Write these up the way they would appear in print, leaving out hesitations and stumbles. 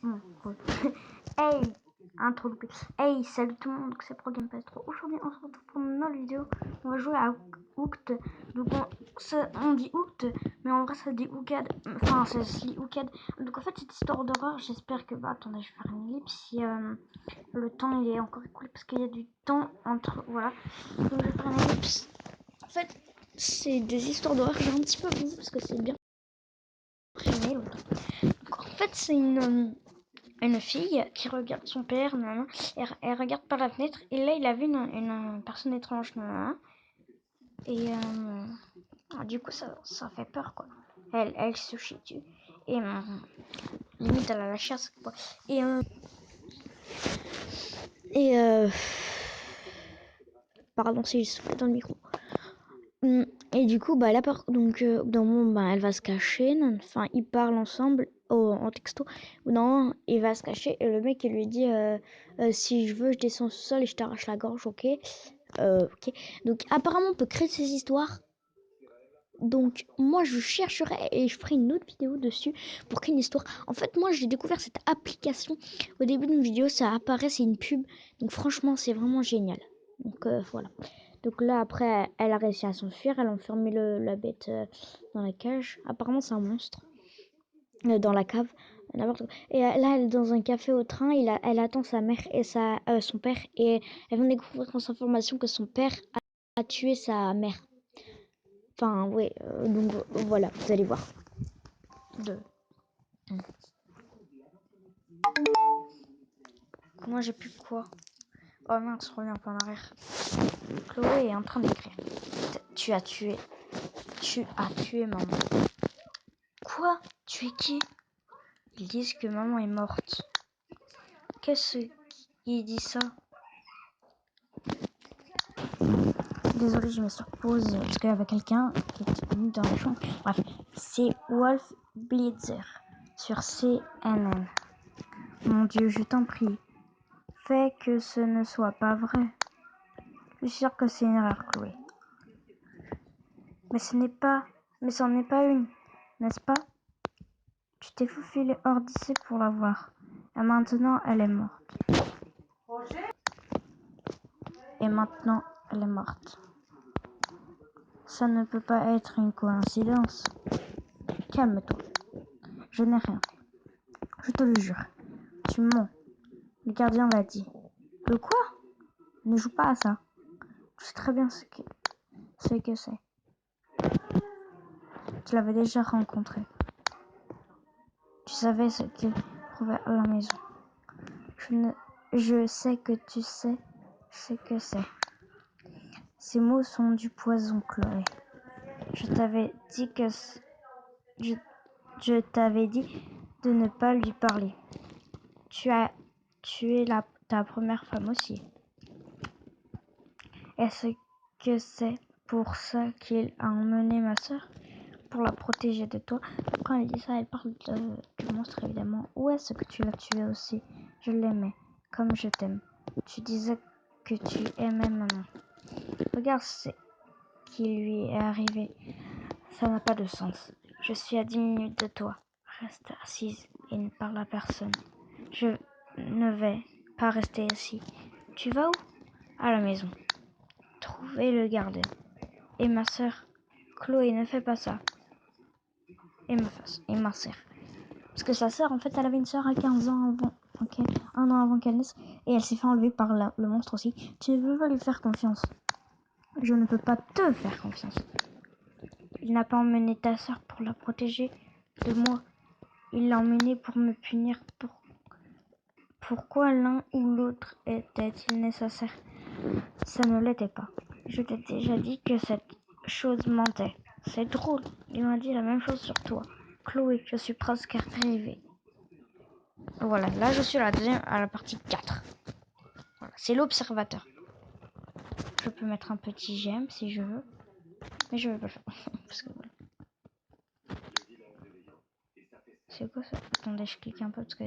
Bon, cool. Hey, intro loupé. Hey, salut tout le monde, c'est Pro Game PS3. Aujourd'hui, on se retrouve pour une nouvelle vidéo. On va jouer à Hooked. Donc, on dit Hooked, mais en vrai, ça dit Hooked. Enfin, ça se lit Hooked. Donc, en fait, cette histoire d'horreur, j'espère que. Bah, attendez, je vais faire une ellipse si le temps il est encore écoulé parce qu'il y a du temps entre. Voilà. Donc, je vais faire une ellipse. En fait, c'est des histoires d'horreur. J'ai un petit peu vu parce que c'est bien imprimé. Donc, en fait, c'est une fille qui regarde son père, nanana, elle regarde par la fenêtre, et là il a vu une personne étrange, nanana, et du coup ça fait peur quoi. Elle se chie dessus, et limite elle a la chasse quoi. Pardon si j'ai soufflé dans le micro. Et du coup, bah, là, donc, dans le moment, bah, elle va se cacher. Enfin, ils parlent ensemble en texto. Non, il va se cacher. Et le mec, il lui dit si je veux, je descends au sol et je t'arrache la gorge, ok. Ok. Donc, apparemment, on peut créer ces histoires. Donc, moi, je chercherai et je ferai une autre vidéo dessus pour créer une histoire. En fait, moi, j'ai découvert cette application. Au début d'une vidéo, ça apparaît, c'est une pub. Donc, franchement, c'est vraiment génial. Donc, voilà. Donc là, après, elle a réussi à s'enfuir. Elle a enfermé la bête dans la cage. Apparemment, c'est un monstre. Dans la cave. Et là, elle est dans un café au train. Elle attend sa mère et son père. Et elle vient de découvrir sans information que son père a tué sa mère. Enfin, oui. Donc, voilà, vous allez voir. Moi, j'ai plus quoi. Oh merde, je reviens un peu en arrière. Chloé est en train d'écrire. Tu as tué maman. Quoi? Tu es qui? Ils disent que maman est morte. Qu'est-ce qu'il dit ça? Désolée, je me suis repose parce qu'il y avait quelqu'un qui était venu dans la chambre. Bref, c'est Wolf Blitzer sur CNN. Mon Dieu, je t'en prie, fais que ce ne soit pas vrai. Je suis sûre que c'est une erreur, Chloé. Mais c'en n'est pas une, n'est-ce pas? Tu t'es faufilé hors d'ici pour la voir. Et maintenant, elle est morte. Ça ne peut pas être une coïncidence. Calme-toi. Je n'ai rien. Je te le jure. Tu mens. Le gardien l'a dit. Le quoi? Ne joue pas à ça. Tu sais très bien ce que c'est. Tu l'avais déjà rencontré. Tu savais ce qu'il trouvait à la maison. Je sais que tu sais ce que c'est. Ces mots sont du poison, Chloé. Je t'avais dit de ne pas lui parler. Tu as tué ta première femme aussi. Est-ce que c'est pour ça qu'il a emmené ma sœur? Pour la protéger de toi. Quand elle dit ça, elle parle du monstre évidemment. Où est-ce que tu l'as tué aussi? Je l'aimais, comme je t'aime. Tu disais que tu aimais maman. Regarde ce qui lui est arrivé. Ça n'a pas de sens. Je suis à 10 minutes de toi. Reste assise et ne parle à personne. Je ne vais pas rester ici. Tu vas où? À la maison. Trouver le gardien. Et ma sœur? Chloé, ne fais pas ça. Et ma sœur. Parce que sa sœur, en fait, elle avait une sœur à 15 ans avant. Ok, un an avant qu'elle naisse. Et elle s'est fait enlever par le monstre aussi. Tu ne peux pas lui faire confiance. Je ne peux pas te faire confiance. Il n'a pas emmené ta sœur pour la protéger de moi. Il l'a emmenée pour me punir. Pourquoi l'un ou l'autre était-il nécessaire? Ça ne l'était pas. Je t'ai déjà dit que cette chose mentait. C'est drôle. Il m'a dit la même chose sur toi. Chloé, je suis presque arrivée. Voilà, là je suis à la partie 4. Voilà, c'est l'observateur. Je peux mettre un petit j'aime si je veux. Mais je vais pas le faire. Parce que voilà. C'est quoi ça? Attendez, je clique un peu parce que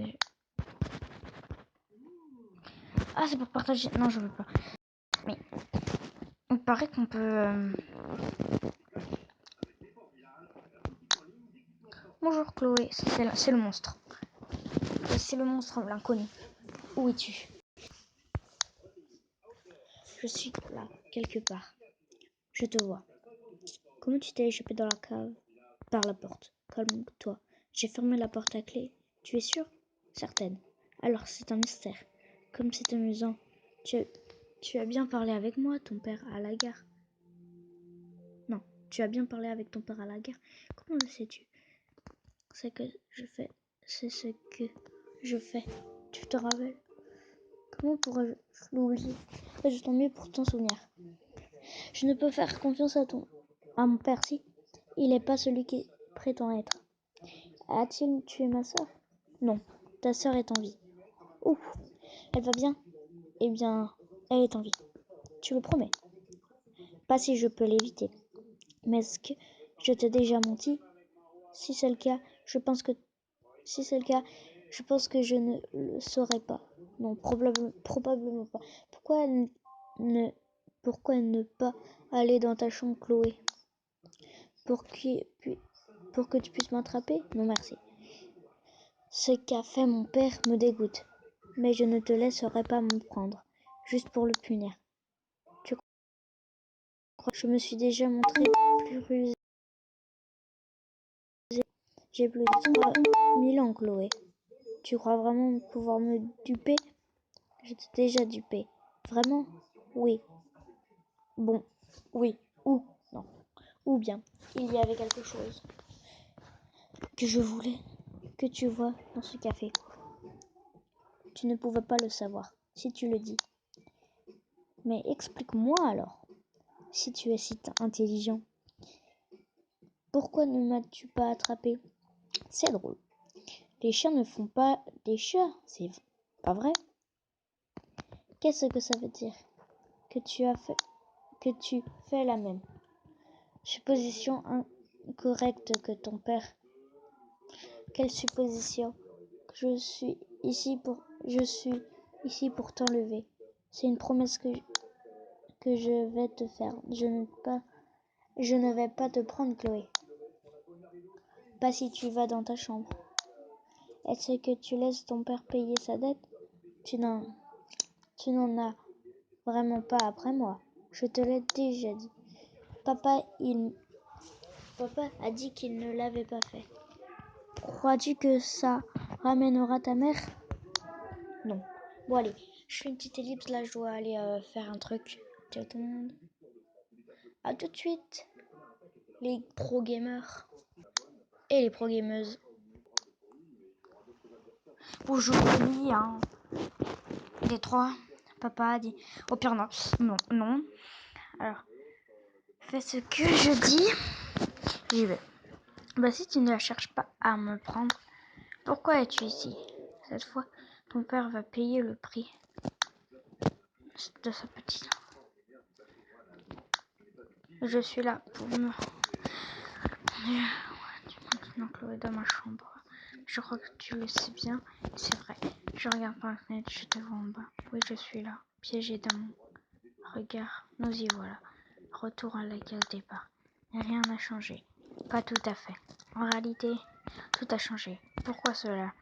ah, c'est pour partager. Non, je veux pas. Mais il paraît qu'on peut... Bonjour Chloé, c'est le monstre. C'est le monstre, l'inconnu. Où es-tu? Je suis là, quelque part. Je te vois. Comment tu t'es échappé dans la cave? Par la porte. Calme-toi. J'ai fermé la porte à clé. Tu es sûre? Certaine. Alors c'est un mystère. Comme c'est amusant. Tu as bien parlé avec moi, ton père, à la gare. Non, tu as bien parlé avec ton père à la gare. Comment le sais-tu? C'est ce que je fais. Tu te rappelles? Comment pourrais-je l'oublier? Fais tant mieux pour t'en souvenir. Je ne peux faire confiance à mon père si il n'est pas celui qu'il prétend être. A-t-il tué ma sœur? Non, ta sœur est en vie. Ouf, elle va bien? Eh bien, elle est en vie. Tu le promets? Pas si je peux l'éviter. Mais est-ce que je t'ai déjà menti? Si c'est le cas, je pense que je ne le saurais pas. Non, probablement pas. Ne, pourquoi ne pas aller dans ta chambre, Chloé? Pour que tu puisses m'attraper? Non, merci. Ce qu'a fait mon père me dégoûte. Mais je ne te laisserai pas me prendre, juste pour le punir. Tu crois que je me suis déjà montré plus rusé? J'ai plus de 3000 ans, Chloé. Tu crois vraiment pouvoir me duper? Je t'ai déjà dupé. Vraiment? Oui. Bon, oui. Ou non. Ou bien, il y avait quelque chose que je voulais que tu vois dans ce café. Tu ne pouvais pas le savoir, si tu le dis. Mais explique-moi alors, si tu es si intelligent. Pourquoi ne m'as-tu pas attrapé? C'est drôle. Les chiens ne font pas des chats, c'est pas vrai? Qu'est-ce que ça veut dire? Que tu fais la même supposition incorrecte que ton père. Quelle supposition? Je suis ici pour t'enlever. C'est une promesse que je vais te faire. Je ne vais pas te prendre, Chloé. Pas si tu vas dans ta chambre. Est-ce que tu laisses ton père payer sa dette? Tu n'en as vraiment pas après moi. Je te l'ai déjà dit. Papa a dit qu'il ne l'avait pas fait. Crois-tu que ça ramènera ta mère? Non. Bon allez, je fais une petite ellipse là, je dois aller faire un truc. Ciao tout le monde. A tout de suite, les pro gamers et les pro gameuses. Bonjour Oli, hein. Des trois. Papa a dit. Au pire non. Non. Alors, fais ce que je dis. J'y vais. Bah si tu ne cherches pas à me prendre, pourquoi es-tu ici? Cette fois, ton père va payer le prix de sa petite. Je suis là pour me... Maintenant Chloé dans ma chambre. Je crois que tu le sais bien. C'est vrai. Je regarde par la fenêtre, je te vois en bas. Oui, je suis là, piégé dans mon regard. Nous y voilà. Retour à la case départ. Rien n'a changé. Pas tout à fait. En réalité, tout a changé. Pourquoi cela?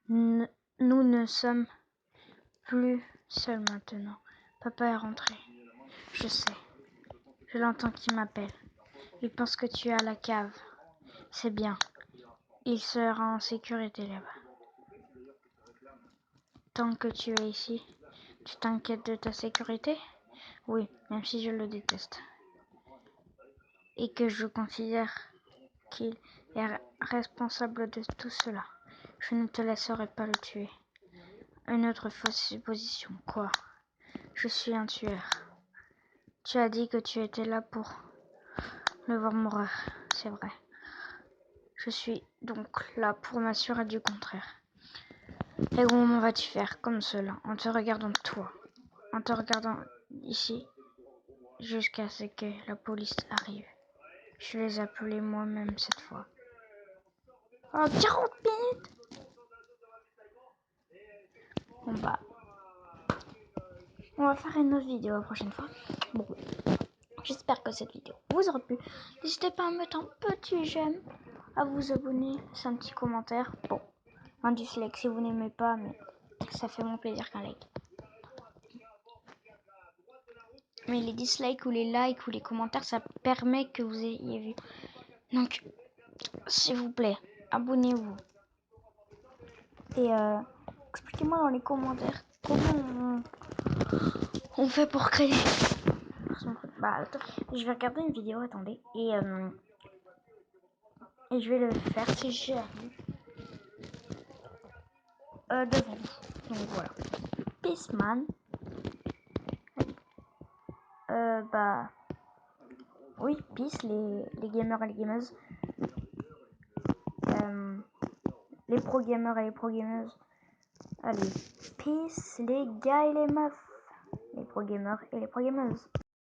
Nous ne sommes plus seuls maintenant. Papa est rentré. Je sais. Je l'entends qui m'appelle. Il pense que tu es à la cave. C'est bien. Il sera en sécurité là-bas. Tant que tu es ici, tu t'inquiètes de ta sécurité? Oui, même si je le déteste. Et que je considère qu'il est responsable de tout cela. Je ne te laisserai pas le tuer. Une autre fausse supposition. Quoi? Je suis un tueur. Tu as dit que tu étais là pour le voir mourir. C'est vrai. Je suis donc là pour m'assurer du contraire. Et comment vas-tu faire comme cela, en te regardant toi, en te regardant ici, jusqu'à ce que la police arrive? Je les appelais moi-même cette fois. Oh, 40 minutes! Bon bah, on va faire une autre vidéo la prochaine fois. Bon, j'espère que cette vidéo vous aura plu. N'hésitez pas à mettre un petit j'aime, à vous abonner, c'est un petit commentaire. Bon, un dislike si vous n'aimez pas, mais ça fait mon plaisir qu'un like. Mais les dislikes ou les likes ou les commentaires, ça permet que vous ayez vu. Donc, s'il vous plaît, abonnez-vous. Et expliquez-moi dans les commentaires comment on fait pour créer. Bah, je vais regarder une vidéo, attendez. Et je vais le faire si j'y arrive. Devant vous. Donc voilà. Peace man. Bah. Oui, peace les gamers et les gameuses. Les pro gamers et les pro gameuses. Allez, peace les gars et les meufs. Les pro gamers et les pro gameuses.